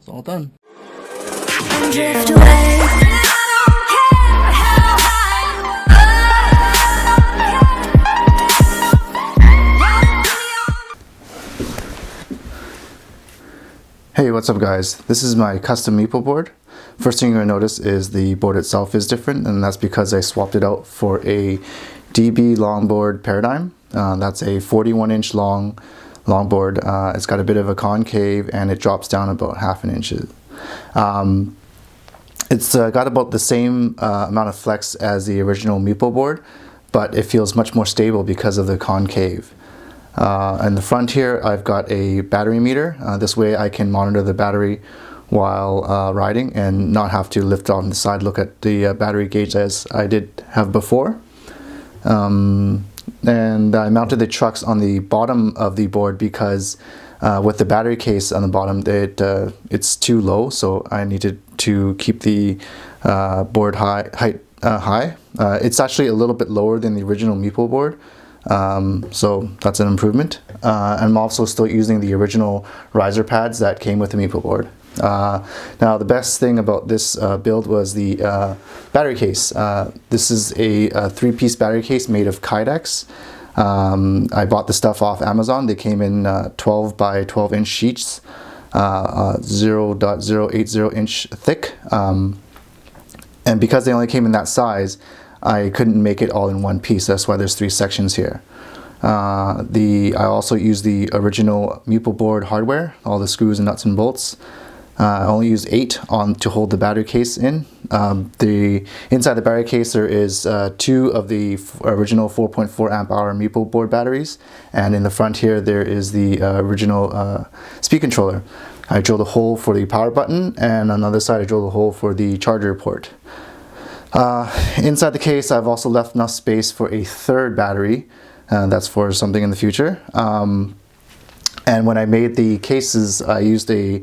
It's all done. Drift away. Hey, what's up guys? This is my custom Meepo board. First thing you're going to notice is the board itself is different, and that's because I swapped it out for a DB longboard paradigm. That's a 41-inch longboard. It's got a bit of a concave and it drops down about half an inch. It's got about the same amount of flex as the original Meepo board, but it feels much more stable because of the concave. In the front here, I've got a battery meter. This way I can monitor the battery while riding and not have to lift on the side, look at the battery gauge as I did have before. And I mounted the trucks on the bottom of the board because with the battery case on the bottom, it's too low, so I needed to keep the board height high. It's actually a little bit lower than the original Meepo board. So that's an improvement. I'm also still using the original riser pads that came with the Meepo board. Now the best thing about this build was the battery case. This is a 3-piece battery case made of Kydex. I bought the stuff off Amazon. They came in 12 by 12 inch sheets, 0.080 inch thick. And because they only came in that size, I couldn't make it all in one piece. That's why there's 3 sections here. I also used the original Meepo board hardware, all the screws and nuts and bolts. I only used 8 to hold the battery case in. Inside the battery case there is 2 of the original 4.4 amp hour Meepo board batteries, and in the front here there is the original speed controller. I drilled a hole for the power button, and on the other side I drilled a hole for the charger port. Inside the case I've also left enough space for a 3rd battery. That's for something in the future. And when I made the cases, I used a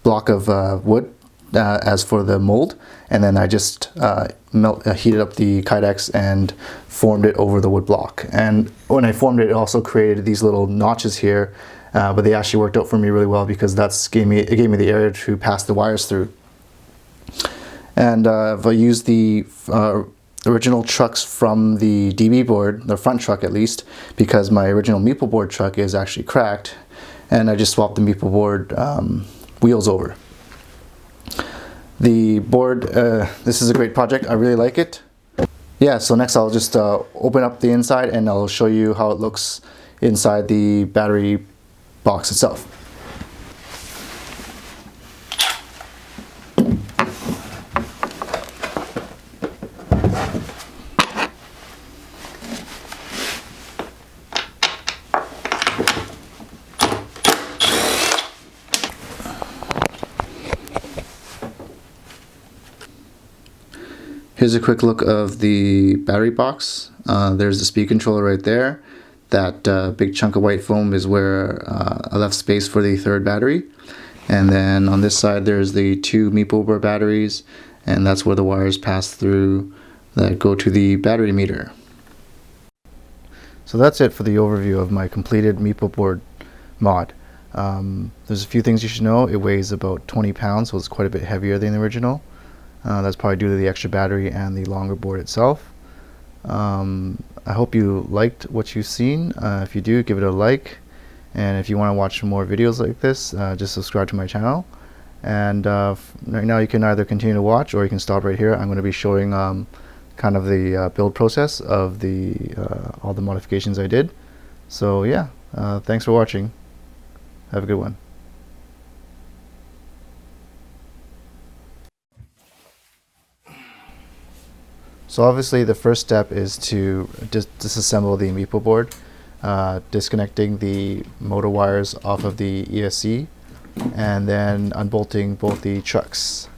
block of wood as for the mold, and then I just heated up the Kydex and formed it over the wood block. And when I formed it, it also created these little notches here, but they actually worked out for me really well because it gave me the area to pass the wires through. And if I use the original trucks from the DB board, the front truck at least, because my original Meepo board truck is actually cracked, and I just swapped the Meepo board wheels over. The board, this is a great project. I really like it. Yeah, so next I'll just open up the inside and I'll show you how it looks inside the battery box itself. Here's a quick look of the battery box. There's the speed controller right there. That big chunk of white foam is where I left space for the 3rd battery. And then on this side there's the 2 Meepo board batteries, and that's where the wires pass through that go to the battery meter. So that's it for the overview of my completed Meepo board mod. There's a few things you should know. It weighs about 20 pounds, so it's quite a bit heavier than the original. That's probably due to the extra battery and the longer board itself. I hope you liked what you've seen. If you do, give it a like, and if you want to watch more videos like this, just subscribe to my channel. And right now you can either continue to watch or you can stop right here. I'm going to be showing kind of the build process of all the modifications I did. So yeah, thanks for watching. Have a good one. So obviously the first step is to disassemble the Meepo board, disconnecting the motor wires off of the ESC, and then unbolting both the trucks.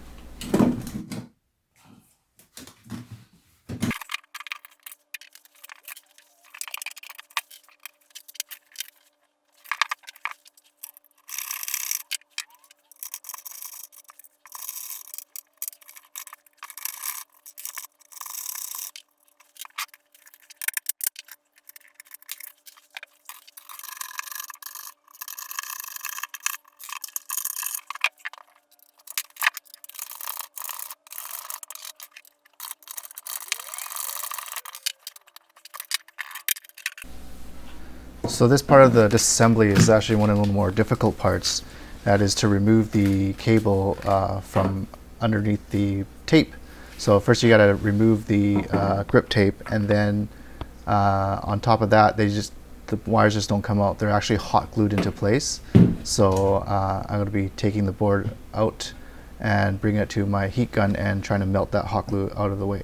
So this part of the disassembly is actually one of the more difficult parts. That is to remove the cable from underneath the tape. So first you got to remove the grip tape, and then on top of that, the wires just don't come out. They're actually hot glued into place. So I'm going to be taking the board out and bringing it to my heat gun and trying to melt that hot glue out of the way.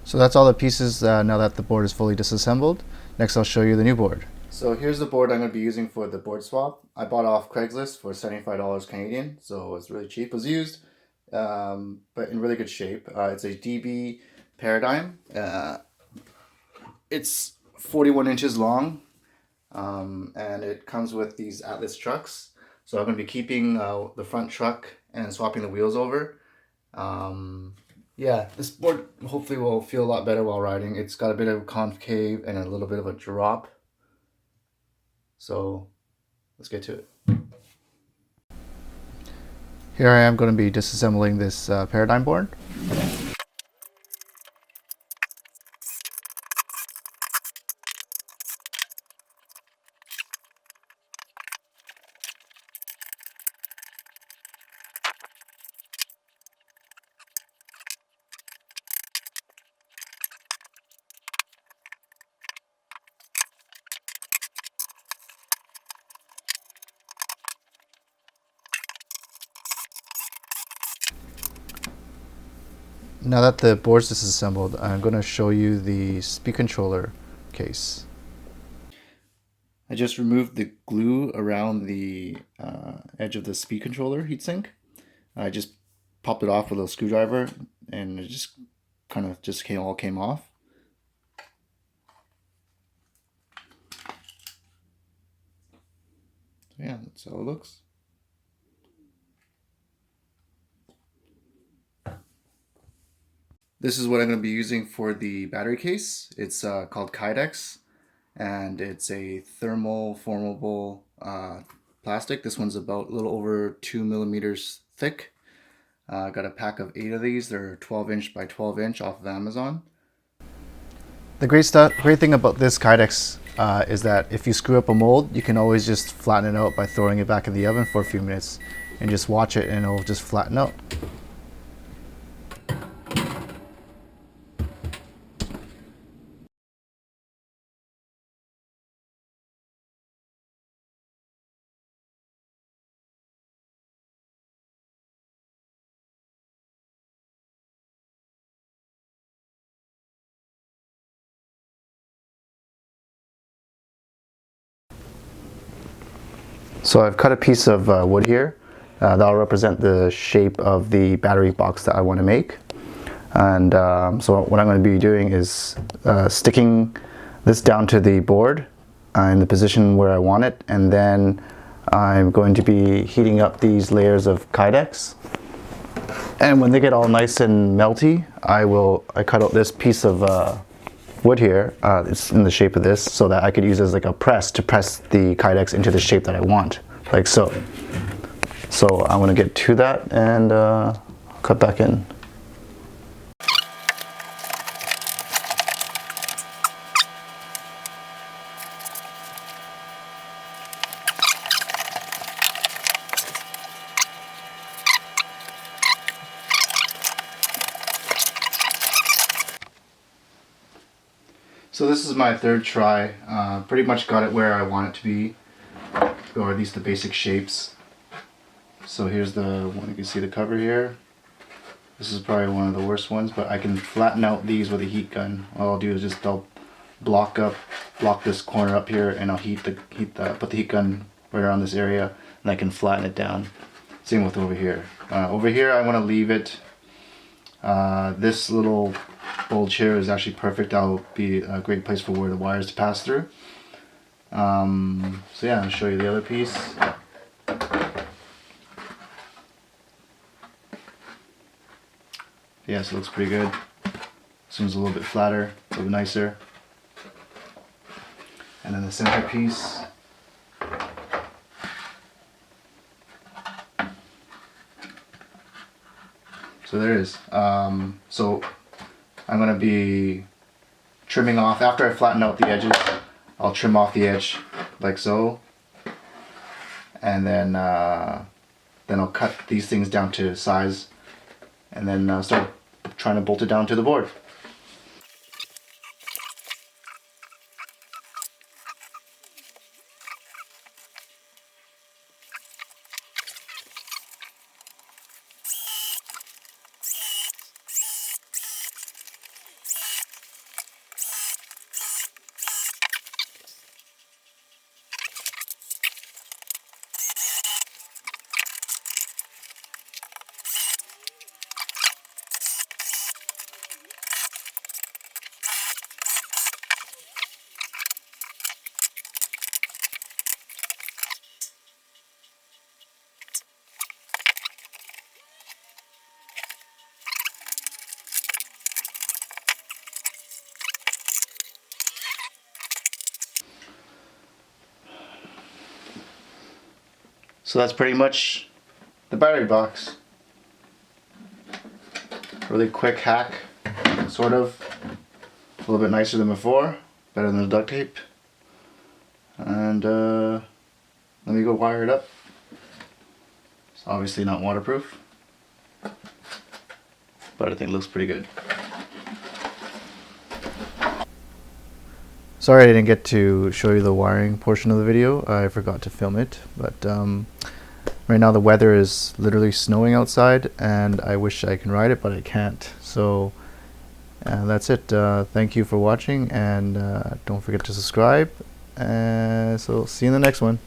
So that's all the pieces now that the board is fully disassembled. Next I'll show you the new board. So here's the board I'm going to be using for the board swap. I bought off Craigslist for $75 Canadian, so it's really cheap. It was used, but in really good shape. It's a DB Paradigm. It's 41 inches long, and it comes with these Atlas trucks. So I'm going to be keeping the front truck and swapping the wheels over. Yeah, this board hopefully will feel a lot better while riding. It's got a bit of concave and a little bit of a drop. So let's get to it. Here I am going to be disassembling this Paradigm board. Now that the board's disassembled, I'm going to show you the speed controller case. I just removed the glue around the edge of the speed controller heatsink. I just popped it off with a screwdriver, and it just kind of all came off. So yeah, that's how it looks. This is what I'm going to be using for the battery case. It's called Kydex, and it's a thermal formable plastic. This one's about a little over 2 millimeters thick. I got a pack of 8 of these. They're 12 inch by 12 inch off of Amazon. The great thing about this Kydex is that if you screw up a mold, you can always just flatten it out by throwing it back in the oven for a few minutes and just watch it, and it'll just flatten out. So I've cut a piece of wood here that'll represent the shape of the battery box that I want to make. And so what I'm going to be doing is sticking this down to the board in the position where I want it, and then I'm going to be heating up these layers of Kydex. And when they get all nice and melty, I cut out this piece of wood here. It's in the shape of this, so that I could use as like a press to press the Kydex into the shape that I want, like so. So I'm going to get to that and cut back in. So this is my third try. Pretty much got it where I want it to be, or at least the basic shapes. So here's the one, you can see the cover here. This is probably one of the worst ones, but I can flatten out these with a heat gun. All I'll do is just block this corner up here, and I'll put the heat gun right around this area, and I can flatten it down. Same with over here. Over here I want to leave it. This little bulge here is actually perfect. That'll be a great place for where the wires to pass through. So yeah, I'll show you the other piece. Yeah, so it looks pretty good. This one's a little bit flatter, a little bit nicer. And then the center piece. So there it is. So I'm going to be trimming off, after I flatten out the edges, I'll trim off the edge like so. And then I'll cut these things down to size and then start trying to bolt it down to the board. So that's pretty much the battery box. Really quick hack, sort of. A little bit nicer than before, better than the duct tape. And let me go wire it up. It's obviously not waterproof, but I think it looks pretty good. Sorry I didn't get to show you the wiring portion of the video. I forgot to film it, but right now the weather is literally snowing outside and I wish I can ride it, but I can't. So that's it. Thank you for watching, and don't forget to subscribe. So see you in the next one.